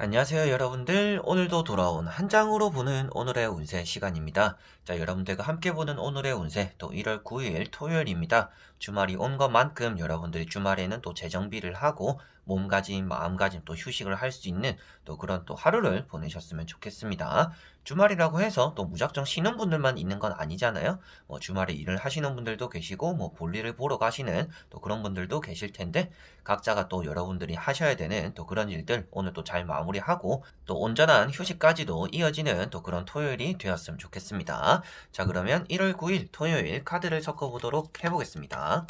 안녕하세요 여러분들. 오늘도 돌아온 한 장으로 보는 오늘의 운세 시간입니다. 자, 여러분들과 함께 보는 오늘의 운세 또 1월 9일 토요일입니다. 주말이 온 것만큼 여러분들이 주말에는 또 재정비를 하고 몸가짐 마음가짐 또 휴식을 할 수 있는 또 그런 또 하루를 보내셨으면 좋겠습니다. 주말이라고 해서 또 무작정 쉬는 분들만 있는 건 아니잖아요. 주말에 일을 하시는 분들도 계시고 볼일을 보러 가시는 또 그런 분들도 계실 텐데, 각자가 또 여러분들이 하셔야 되는 또 그런 일들 오늘 또 잘 마무리하고 또 온전한 휴식까지도 이어지는 또 그런 토요일이 되었으면 좋겠습니다. 자, 그러면 1월 9일 토요일 카드를 섞어보도록 해보겠습니다.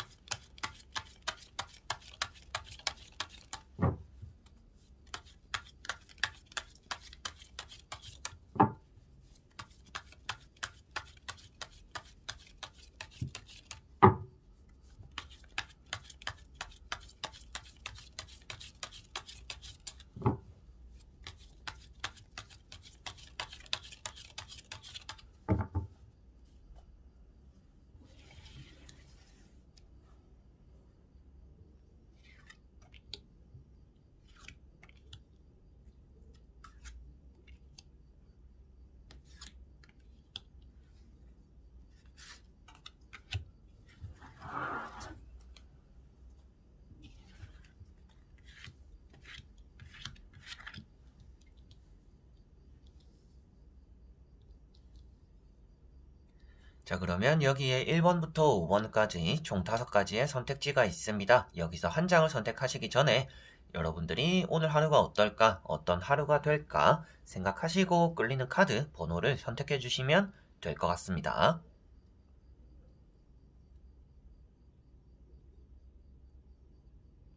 자, 그러면 여기에 1번부터 5번까지 총 5가지의 선택지가 있습니다. 여기서 한 장을 선택하시기 전에 여러분들이 오늘 하루가 어떨까, 어떤 하루가 될까 생각하시고 끌리는 카드 번호를 선택해 주시면 될 것 같습니다.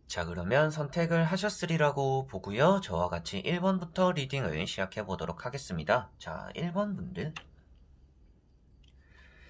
자, 그러면 선택을 하셨으리라고 보고요. 저와 같이 1번부터 리딩을 시작해 보도록 하겠습니다. 자, 1번 분들.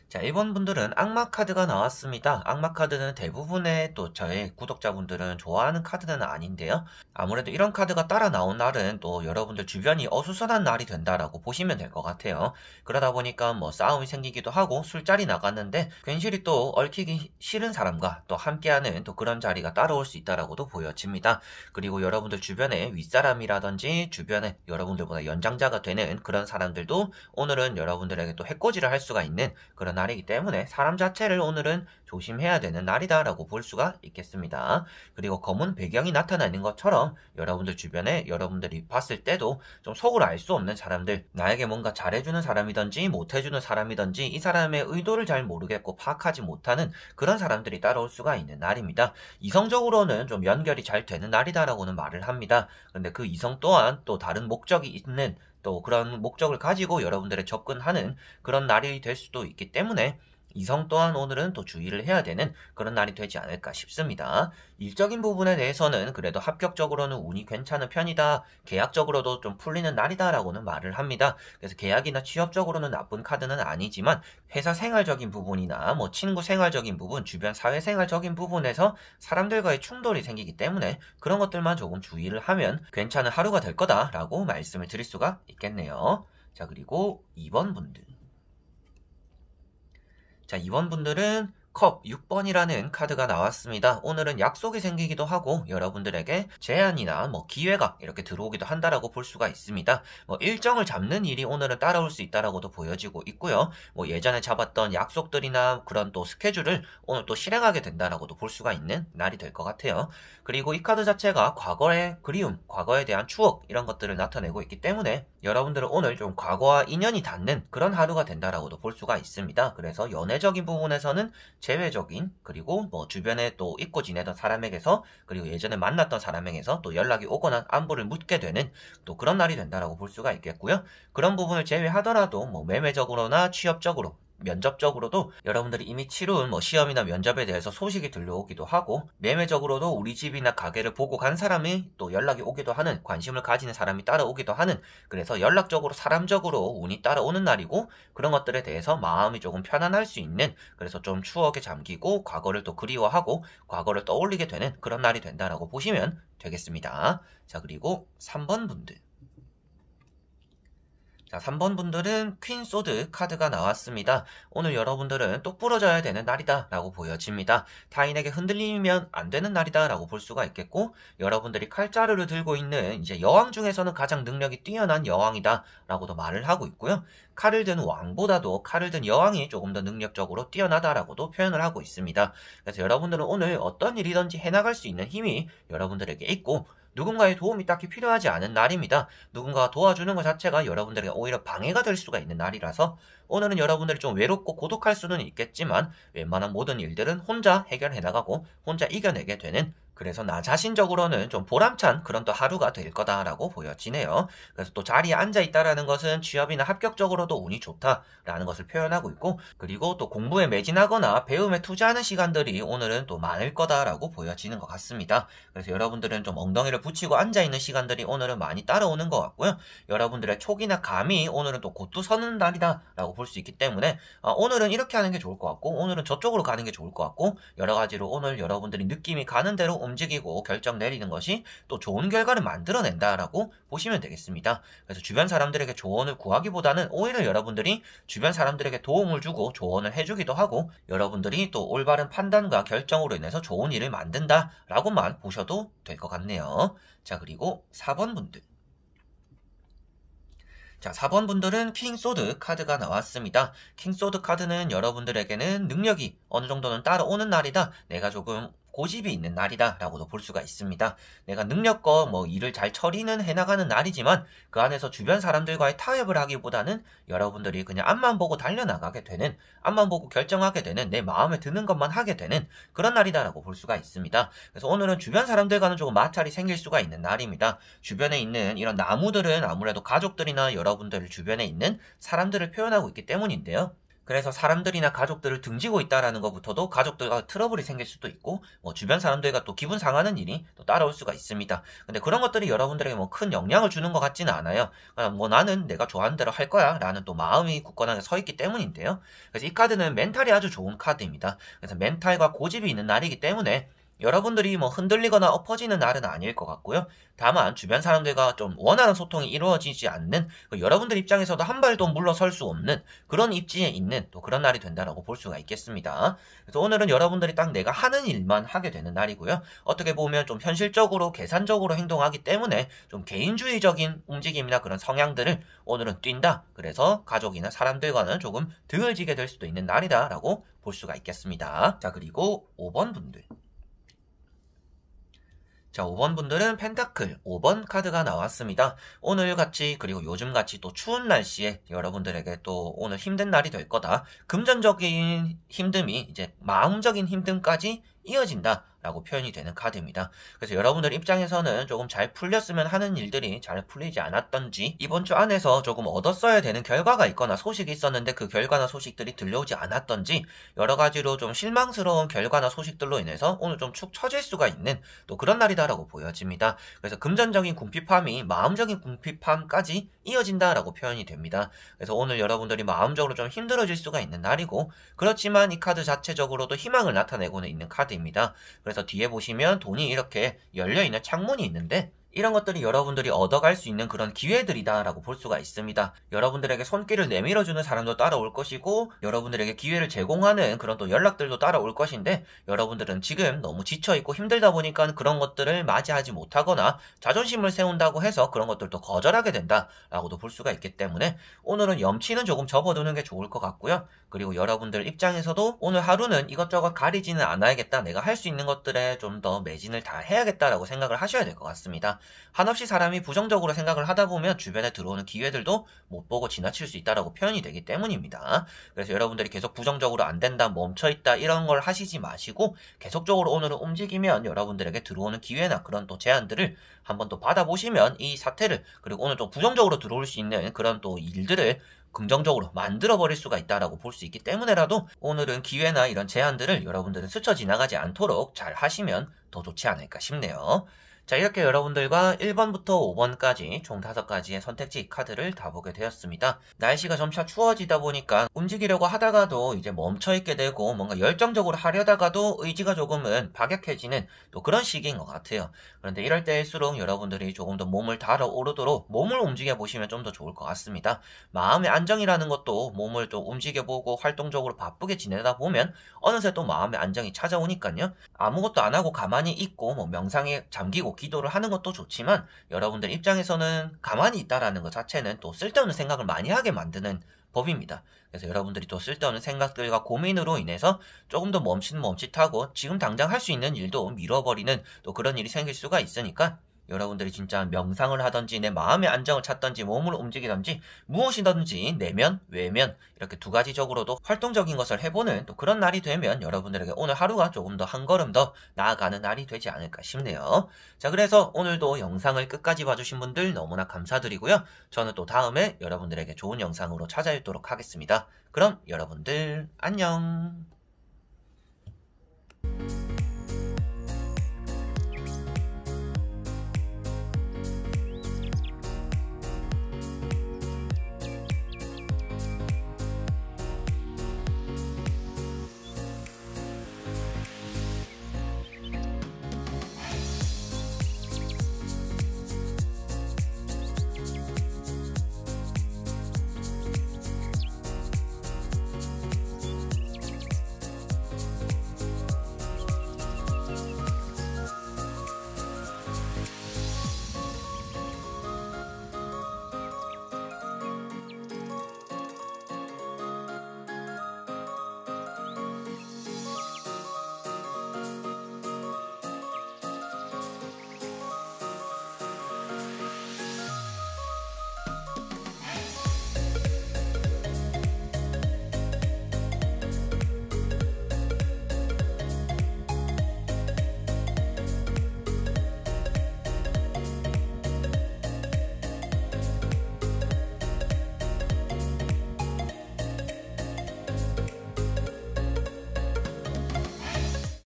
자, 1번 분들은 악마 카드가 나왔습니다. 악마 카드는 대부분의 또 저의 구독자분들은 좋아하는 카드는 아닌데요. 아무래도 이런 카드가 따라 나온 날은 또 여러분들 주변이 어수선한 날이 된다라고 보시면 될 것 같아요. 그러다 보니까 싸움이 생기기도 하고 술자리 나갔는데 괜시리 또 얽히기 싫은 사람과 또 함께하는 또 그런 자리가 따라올 수 있다라고도 보여집니다. 그리고 여러분들 주변에 윗사람이라든지 주변에 여러분들보다 연장자가 되는 그런 사람들도 오늘은 여러분들에게 또 해코지를 할 수가 있는 그런 날이기 때문에 사람 자체를 오늘은 조심해야 되는 날이다라고 볼 수가 있겠습니다. 그리고 검은 배경이 나타나는 것처럼 여러분들 주변에 여러분들이 봤을 때도 좀 속을 알 수 없는 사람들, 나에게 뭔가 잘해주는 사람이든지 못해주는 사람이든지 이 사람의 의도를 잘 모르겠고 파악하지 못하는 그런 사람들이 따라올 수가 있는 날입니다. 이성적으로는 좀 연결이 잘 되는 날이다라고는 말을 합니다. 근데 그 이성 또한 또 다른 목적이 있는 또 그런 목적을 가지고 여러분들의 접근하는 그런 날이 될 수도 있기 때문에 이성 또한 오늘은 또 주의를 해야 되는 그런 날이 되지 않을까 싶습니다. 일적인 부분에 대해서는 그래도 합격적으로는 운이 괜찮은 편이다. 계약적으로도 좀 풀리는 날이다라고는 말을 합니다. 그래서 계약이나 취업적으로는 나쁜 카드는 아니지만 회사 생활적인 부분이나 친구 생활적인 부분, 주변 사회생활적인 부분에서 사람들과의 충돌이 생기기 때문에 그런 것들만 조금 주의를 하면 괜찮은 하루가 될 거다라고 말씀을 드릴 수가 있겠네요. 자, 그리고 2번 분들. 자, 2번 분들은 컵 6번이라는 카드가 나왔습니다. 오늘은 약속이 생기기도 하고 여러분들에게 제안이나 기회가 이렇게 들어오기도 한다라고 볼 수가 있습니다. 일정을 잡는 일이 오늘은 따라올 수 있다라고도 보여지고 있고요. 예전에 잡았던 약속들이나 그런 또 스케줄을 오늘 또 실행하게 된다라고도 볼 수가 있는 날이 될 것 같아요. 그리고 이 카드 자체가 과거의 그리움, 과거에 대한 추억 이런 것들을 나타내고 있기 때문에 여러분들은 오늘 좀 과거와 인연이 닿는 그런 하루가 된다라고도 볼 수가 있습니다. 그래서 연애적인 부분에서는 재회적인 그리고 주변에 또 잊고 지내던 사람에게서 그리고 예전에 만났던 사람에게서 또 연락이 오거나 안부를 묻게 되는 또 그런 날이 된다라고 볼 수가 있겠고요. 그런 부분을 제외하더라도 매매적으로나 취업적으로 면접적으로도 여러분들이 이미 치룬 시험이나 면접에 대해서 소식이 들려오기도 하고 매매적으로도 우리 집이나 가게를 보고 간 사람이 또 연락이 오기도 하는 관심을 가지는 사람이 따라오기도 하는 그래서 연락적으로 사람적으로 운이 따라오는 날이고 그런 것들에 대해서 마음이 조금 편안할 수 있는 그래서 좀 추억에 잠기고 과거를 또 그리워하고 과거를 떠올리게 되는 그런 날이 된다라고 보시면 되겠습니다. 자, 그리고 3번 분들. 자, 3번 분들은 퀸 소드 카드가 나왔습니다. 오늘 여러분들은 똑부러져야 되는 날이다 라고 보여집니다. 타인에게 흔들리면 안 되는 날이다 라고 볼 수가 있겠고, 여러분들이 칼자루를 들고 있는 이제 여왕 중에서는 가장 능력이 뛰어난 여왕이다 라고도 말을 하고 있고요. 칼을 든 왕보다도 칼을 든 여왕이 조금 더 능력적으로 뛰어나다라고도 표현을 하고 있습니다. 그래서 여러분들은 오늘 어떤 일이든지 해나갈 수 있는 힘이 여러분들에게 있고, 누군가의 도움이 딱히 필요하지 않은 날입니다. 누군가가 도와주는 것 자체가 여러분들에게 오히려 방해가 될 수가 있는 날이라서, 오늘은 여러분들이 좀 외롭고 고독할 수는 있겠지만 웬만한 모든 일들은 혼자 해결해 나가고 혼자 이겨내게 되는, 그래서 나 자신적으로는 좀 보람찬 그런 또 하루가 될 거다라고 보여지네요. 그래서 또 자리에 앉아 있다라는 것은 취업이나 합격적으로도 운이 좋다라는 것을 표현하고 있고, 그리고 또 공부에 매진하거나 배움에 투자하는 시간들이 오늘은 또 많을 거다라고 보여지는 것 같습니다. 그래서 여러분들은 좀 엉덩이를 붙이고 앉아 있는 시간들이 오늘은 많이 따라오는 것 같고요. 여러분들의 촉이나 감이 오늘은 또 곧도 서는 날이다라고 볼 수 있기 때문에 오늘은 이렇게 하는 게 좋을 것 같고, 오늘은 저쪽으로 가는 게 좋을 것 같고, 여러 가지로 오늘 여러분들이 느낌이 가는 대로 움직이고 결정 내리는 것이 또 좋은 결과를 만들어낸다라고 보시면 되겠습니다. 그래서 주변 사람들에게 조언을 구하기보다는 오히려 여러분들이 주변 사람들에게 도움을 주고 조언을 해주기도 하고, 여러분들이 또 올바른 판단과 결정으로 인해서 좋은 일을 만든다라고만 보셔도 될 것 같네요. 자, 그리고 4번 분들. 자, 4번 분들은 킹소드 카드가 나왔습니다. 킹소드 카드는 여러분들에게는 능력이 어느 정도는 따라오는 날이다. 내가 조금 고집이 있는 날이다 라고도 볼 수가 있습니다. 내가 능력껏 일을 잘 처리는 해나가는 날이지만 그 안에서 주변 사람들과의 타협을 하기보다는 여러분들이 그냥 앞만 보고 달려나가게 되는, 앞만 보고 결정하게 되는, 내 마음에 드는 것만 하게 되는 그런 날이다 라고 볼 수가 있습니다. 그래서 오늘은 주변 사람들과는 조금 마찰이 생길 수가 있는 날입니다. 주변에 있는 이런 나무들은 아무래도 가족들이나 여러분들 주변에 있는 사람들을 표현하고 있기 때문인데요. 그래서 사람들이나 가족들을 등지고 있다라는 것부터도 가족들과 트러블이 생길 수도 있고, 주변 사람들과 또 기분 상하는 일이 또 따라올 수가 있습니다. 근데 그런 것들이 여러분들에게 큰 영향을 주는 것 같지는 않아요. 그냥 나는 내가 좋아하는 대로 할 거야 라는 또 마음이 굳건하게 서 있기 때문인데요. 그래서 이 카드는 멘탈이 아주 좋은 카드입니다. 그래서 멘탈과 고집이 있는 날이기 때문에 여러분들이 흔들리거나 엎어지는 날은 아닐 것 같고요. 다만 주변 사람들과 좀 원하는 소통이 이루어지지 않는, 여러분들 입장에서도 한 발도 물러설 수 없는 그런 입지에 있는 또 그런 날이 된다라고 볼 수가 있겠습니다. 그래서 오늘은 여러분들이 딱 내가 하는 일만 하게 되는 날이고요. 어떻게 보면 좀 현실적으로 계산적으로 행동하기 때문에 좀 개인주의적인 움직임이나 그런 성향들을 오늘은 띈다. 그래서 가족이나 사람들과는 조금 등을 지게 될 수도 있는 날이다라고 볼 수가 있겠습니다. 자, 그리고 5번 분들. 자, 5번 분들은 펜타클 5번 카드가 나왔습니다. 오늘같이, 그리고 요즘같이 또 추운 날씨에 여러분들에게 또 오늘 힘든 날이 될 거다. 금전적인 힘듦이 이제 마음적인 힘듦까지 이어진다 라고 표현이 되는 카드입니다. 그래서 여러분들 입장에서는 조금 잘 풀렸으면 하는 일들이 잘 풀리지 않았던지, 이번 주 안에서 조금 얻었어야 되는 결과가 있거나 소식이 있었는데 그 결과나 소식들이 들려오지 않았던지, 여러 가지로 좀 실망스러운 결과나 소식들로 인해서 오늘 좀 축 처질 수가 있는 또 그런 날이다라고 보여집니다. 그래서 금전적인 궁핍함이 마음적인 궁핍함까지 이어진다라고 표현이 됩니다. 그래서 오늘 여러분들이 마음적으로 좀 힘들어질 수가 있는 날이고, 그렇지만 이 카드 자체적으로도 희망을 나타내고는 있는 카드입니다. 그래서 뒤에 보시면 돈이 이렇게 열려있는 창문이 있는데, 이런 것들이 여러분들이 얻어갈 수 있는 그런 기회들이다 라고 볼 수가 있습니다. 여러분들에게 손길을 내밀어주는 사람도 따라올 것이고, 여러분들에게 기회를 제공하는 그런 또 연락들도 따라올 것인데, 여러분들은 지금 너무 지쳐있고 힘들다 보니까 그런 것들을 맞이하지 못하거나 자존심을 세운다고 해서 그런 것들도 거절하게 된다 라고도 볼 수가 있기 때문에 오늘은 염치는 조금 접어두는 게 좋을 것 같고요. 그리고 여러분들 입장에서도 오늘 하루는 이것저것 가리지는 않아야겠다, 내가 할 수 있는 것들에 좀 더 매진을 다 해야겠다라고 생각을 하셔야 될 것 같습니다. 한없이 사람이 부정적으로 생각을 하다 보면 주변에 들어오는 기회들도 못 보고 지나칠 수 있다라고 표현이 되기 때문입니다. 그래서 여러분들이 계속 부정적으로 안 된다, 멈춰있다 이런 걸 하시지 마시고, 계속적으로 오늘은 움직이면 여러분들에게 들어오는 기회나 그런 또 제안들을 한번 또 받아보시면 이 사태를, 그리고 오늘 또 부정적으로 들어올 수 있는 그런 또 일들을 긍정적으로 만들어버릴 수가 있다라고 볼 수 있기 때문에라도 오늘은 기회나 이런 제안들을 여러분들은 스쳐 지나가지 않도록 잘 하시면 더 좋지 않을까 싶네요. 자, 이렇게 여러분들과 1번부터 5번까지 총 5가지의 선택지 카드를 다 보게 되었습니다. 날씨가 점차 추워지다 보니까 움직이려고 하다가도 이제 멈춰있게 되고 뭔가 열정적으로 하려다가도 의지가 조금은 박약해지는 또 그런 시기인 것 같아요. 그런데 이럴 때일수록 여러분들이 조금 더 몸을 달아오르도록 몸을 움직여 보시면 좀 더 좋을 것 같습니다. 마음의 안정이라는 것도 몸을 또 움직여보고 활동적으로 바쁘게 지내다 보면 어느새 또 마음의 안정이 찾아오니까요. 아무것도 안 하고 가만히 있고 뭐 명상에 잠기고 기도를 하는 것도 좋지만 여러분들 입장에서는 가만히 있다라는 것 자체는 또 쓸데없는 생각을 많이 하게 만드는 법입니다. 그래서 여러분들이 또 쓸데없는 생각들과 고민으로 인해서 조금 더 멈칫하고 지금 당장 할 수 있는 일도 미뤄버리는 또 그런 일이 생길 수가 있으니까 여러분들이 진짜 명상을 하든지 내 마음의 안정을 찾든지 몸을 움직이든지 무엇이든지 내면, 외면 이렇게 두 가지적으로도 활동적인 것을 해보는 또 그런 날이 되면 여러분들에게 오늘 하루가 조금 더 한 걸음 더 나아가는 날이 되지 않을까 싶네요. 자, 그래서 오늘도 영상을 끝까지 봐주신 분들 너무나 감사드리고요. 저는 또 다음에 여러분들에게 좋은 영상으로 찾아뵙도록 하겠습니다. 그럼 여러분들 안녕.